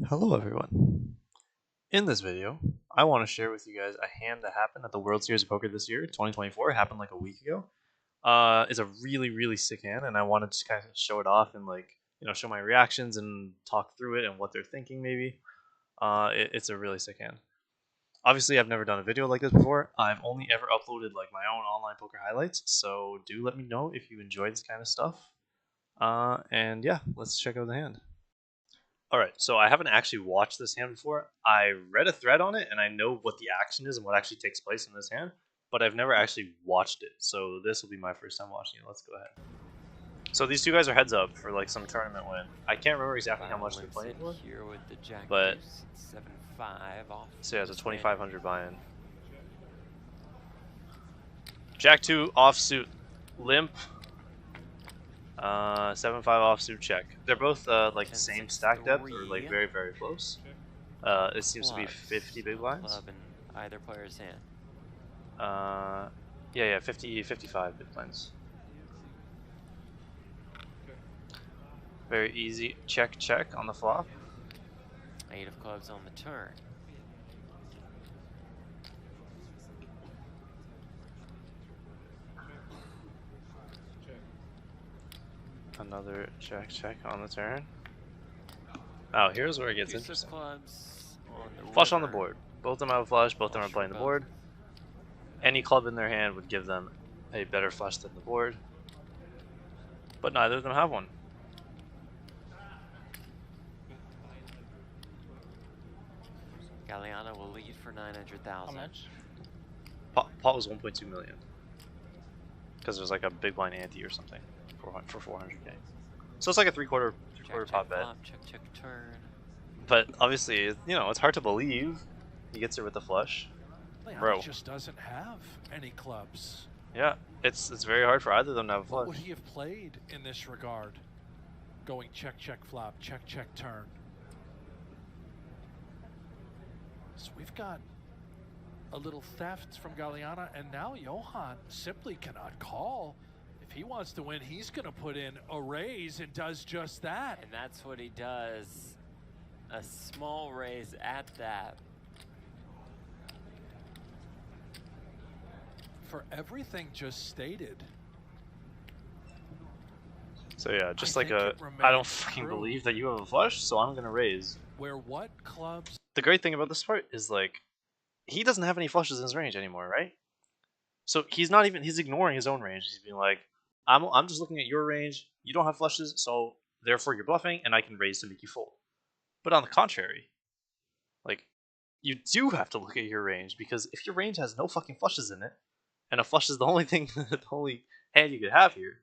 Hello everyone. In this video, I want to share with you guys a hand that happened at the World Series of Poker this year, 2024. It happened like a week ago. It's a really sick hand, and I wanted to kind of show it off and show my reactions and talk through it and what they're thinking maybe. It's a really sick hand. Obviously, I've never done a video like this before. I've only ever uploaded like my own online poker highlights, so do let me know if you enjoy this kind of stuff. And yeah, let's check out the hand. Alright, so I haven't actually watched this hand before. I read a thread on it, and I know what the action is and what actually takes place in this hand, but I've never actually watched it, so this will be my first time watching it. Let's go ahead. So these two guys are heads up for like some tournament win. I can't remember exactly how much they're playing for, here with the jack but deuce, 7-5 off. so yeah, it's a 2,500 buy-in. Jack 2 offsuit limp. 7-5 offsuit check. They're both like the same stack depth or like very close. It seems to be 50 big blinds. Club in either player's hand. Yeah, 55 big blinds. Very easy check on the flop. 8 of clubs on the turn. Another check on the turn. Oh, here's where it gets Deuce interesting. of clubs on the Flush on the river. board. Both of them have a flush. Both of them are playing the board. Any club in their hand would give them a better flush than the board, but neither of them have one. Galeano will lead for 900,000. How much? Pot was 1.2 million because there's like a big blind ante or something for 400k. So it's like a three quarter pot bet. Flop, check, turn. But obviously, you know, it's hard to believe he gets it with the flush. Bro. He just doesn't have any clubs. Yeah, it's very hard for either of them to have a What would flush. he have played in this regard? Going check, flop, check, turn. So we've got a little theft from Galeana, and now Johan simply cannot call. If he wants to win, he's going to put in a raise and does just that. And that's what he does. A small raise at that. For everything just stated. So yeah, just I like think a, it I don't remains fucking true. believe that you have a flush, so I'm gonna raise. Where what clubs? The great thing about this part is like, he doesn't have any flushes in his range anymore, right? So he's ignoring his own range. He's being like, I'm just looking at your range. You don't have flushes, so therefore you're bluffing, and I can raise to make you fold. But on the contrary, like, you do have to look at your range, because if your range has no fucking flushes in it, and a flush is the only thing, the only hand you could have here,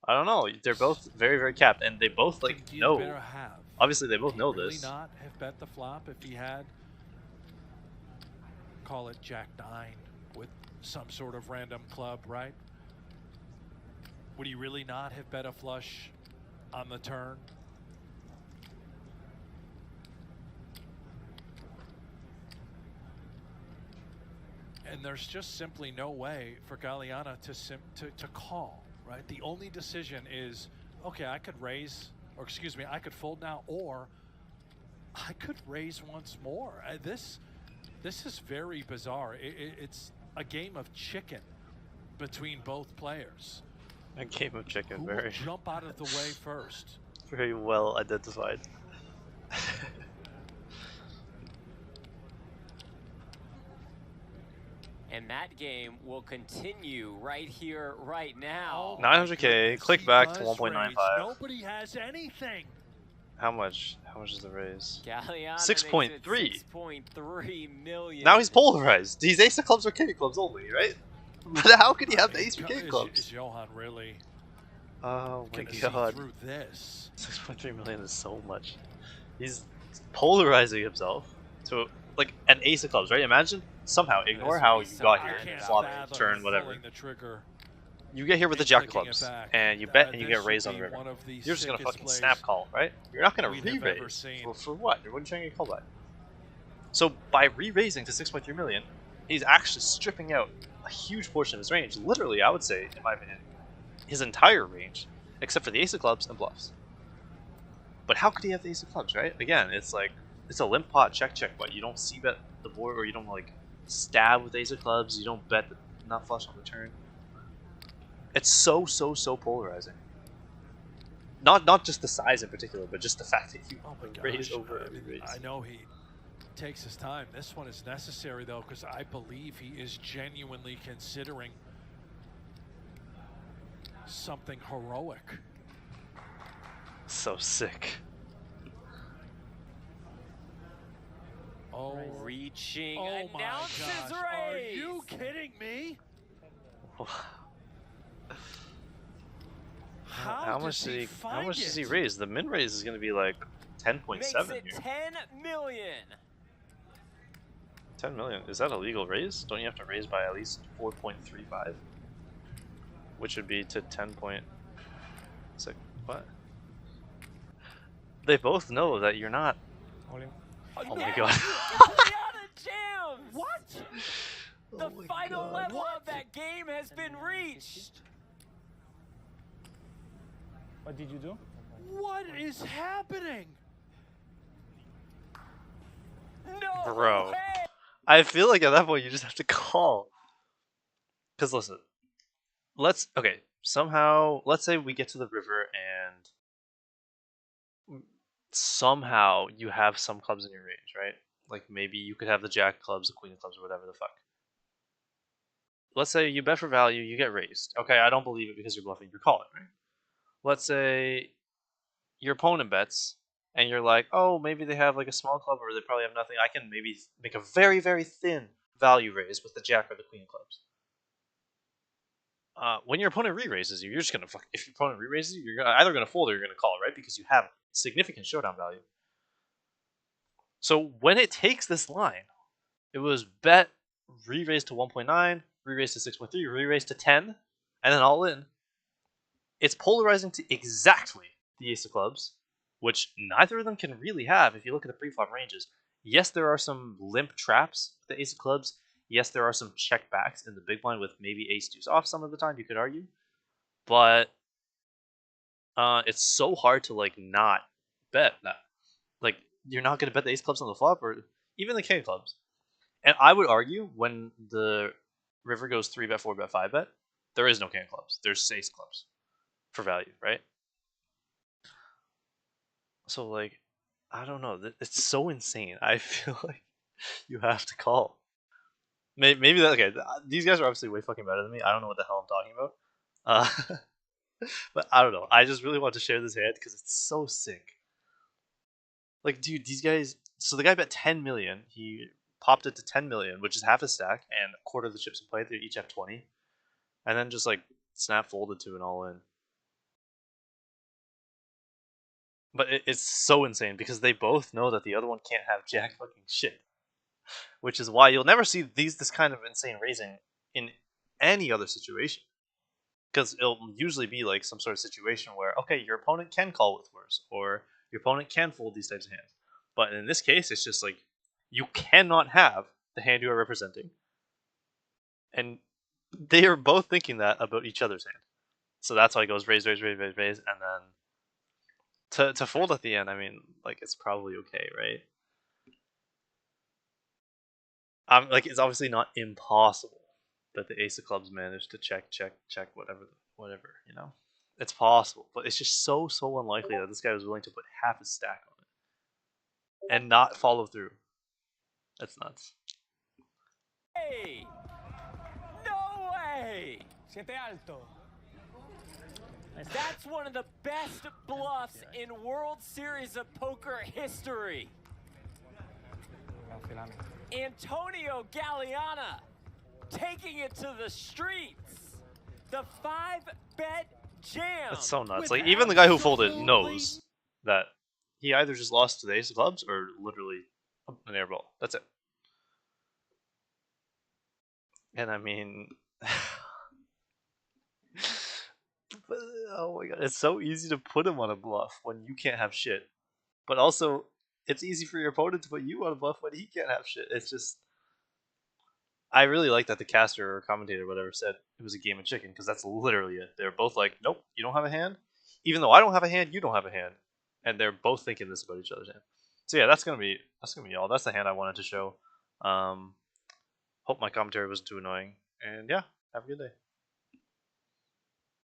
I don't know. They're both very capped, and they both like Think you'd know. better have. Obviously, they both know Would he this. not have bet the flop if he had, call it Jack 9 with some sort of random club, right? Would he really not have bet a flush on the turn? And there's just simply no way for Galeana to call, right? The only decision is, okay, I could raise, or excuse me, I could fold now, or I could raise once more. This is very bizarre. It's a game of chicken between both players. A game of chicken, Who very will jump out of the way first? very well identified. And that game will continue right here, right now. Oh, 900k. Click he back to does 1.95. raise. Nobody has anything. How much? How much is the raise? Galeano 6.3. 6.3 million. Now he's polarized. He's ace of clubs or king of clubs only, right? But how could he have the ace or king of clubs? Is Johan really Oh my gonna see god. through this? 6.3 million is so much. He's polarizing himself to like an ace of clubs, right? Imagine somehow ignore This how would be you so got hard here, to can't flop, fathom turn, whatever. pulling the trigger You get here with the and jack of clicking it clubs, back. and you bet and you This get raised should on the be river. one of the You're just gonna sickest fucking plays snap call, right? You're not gonna we've ever re-raise. seen. For what? You're trying to get call back. So by re-raising to 6.3 million, he's actually stripping out a huge portion of his range. Literally, I would say, in my opinion, his entire range, except for the ace of clubs and bluffs. But how could he have the ace of clubs, right? Again, it's like it's a limp pot check, but you don't see bet the board, or you don't like stab with ace of clubs. You don't bet the nut flush on the turn. It's so polarizing. Not just the size in particular, but just the fact that you raise over every raise. I know he takes his time. This one is necessary though, because I believe he is genuinely considering something heroic. So sick. Oh, reaching, oh my announces gosh. raise. Are you kidding me? How much does he raise? The min raise is going to be like 10.7 here. 10 million. 10 million. Is that a legal raise? Don't you have to raise by at least 4.35? Which would be to 10.6. What? They both know that you're not. Oh my god. Jams. What? The final level of that game has been reached. What did you do? What is happening? No Bro. way. I feel like at that point you just have to call. Because listen, somehow, let's say we get to the river and somehow you have some clubs in your range, right? Like maybe you could have the jack clubs, the queen of clubs, or whatever the fuck. Let's say you bet for value, you get raised. Okay, I don't believe it because you're bluffing, you're calling, right? Let's say your opponent bets and you're like, oh, maybe they have like a small club or they probably have nothing. I can maybe make a very, very thin value raise with the jack or the queen of clubs. When your opponent re-raises you, you're just gonna fuck. If your opponent re-raises you, you're either gonna fold or you're gonna call, right? Because you have significant showdown value. So when it takes this line, it was bet re-raised to 1.9, re-raised to 6.3, re-raised to 10, and then all in. It's polarizing to exactly the ace of clubs, which neither of them can really have if you look at the pre-flop ranges. Yes, there are some limp traps with the ace of clubs. Yes, there are some check backs in the big blind with maybe ace deuce off some of the time, you could argue. But it's so hard to like not bet that. Like you're not going to bet the ace clubs on the flop or even the king clubs. And I would argue when the river goes 3-bet, 4-bet, 5-bet, there is no king clubs. There's ace clubs for value, right? So like, I don't know. It's so insane. I feel like you have to call. Maybe that. Okay, these guys are obviously way fucking better than me. I don't know what the hell I'm talking about. But I don't know. I just really want to share this hand because it's so sick. Like, dude, these guys. So the guy bet 10 million. He popped it to 10 million, which is half a stack, and a quarter of the chips in play. They each have 20, and then just like snap folded to an all in. But it's so insane because they both know that the other one can't have jack fucking shit. Which is why you'll never see this kind of insane raising in any other situation. Because it'll usually be like some sort of situation where, okay, your opponent can call with worse, or your opponent can fold these types of hands. But in this case, it's just like, you cannot have the hand you are representing. And they are both thinking that about each other's hand. So that's why it goes raise, raise, raise, raise, raise, and then to fold at the end, I mean, like, it's probably okay, right? Like, it's obviously not impossible that the ace of clubs managed to check, whatever, you know? It's possible, but it's just so unlikely that this guy was willing to put half his stack on it and not follow through. That's nuts. Hey! No way! Siete alto. That's one of the best bluffs in World Series of Poker history. Antonio Galeana taking it to the streets. The 5-bet jam. That's so nuts. Like, even the guy who folded knows that he either just lost to the ace of clubs or literally an airball. That's it. And I mean, oh my god, it's so easy to put him on a bluff when you can't have shit. But also, it's easy for your opponent to put you on a bluff when he can't have shit. It's just, I really like that the caster or commentator or whatever said it was a game of chicken, because that's literally it. They're both like, nope, you don't have a hand. Even though I don't have a hand, you don't have a hand. and they're both thinking this about each other's hand. So yeah, that's gonna be all. That's the hand I wanted to show. Hope my commentary wasn't too annoying, and yeah, have a good day.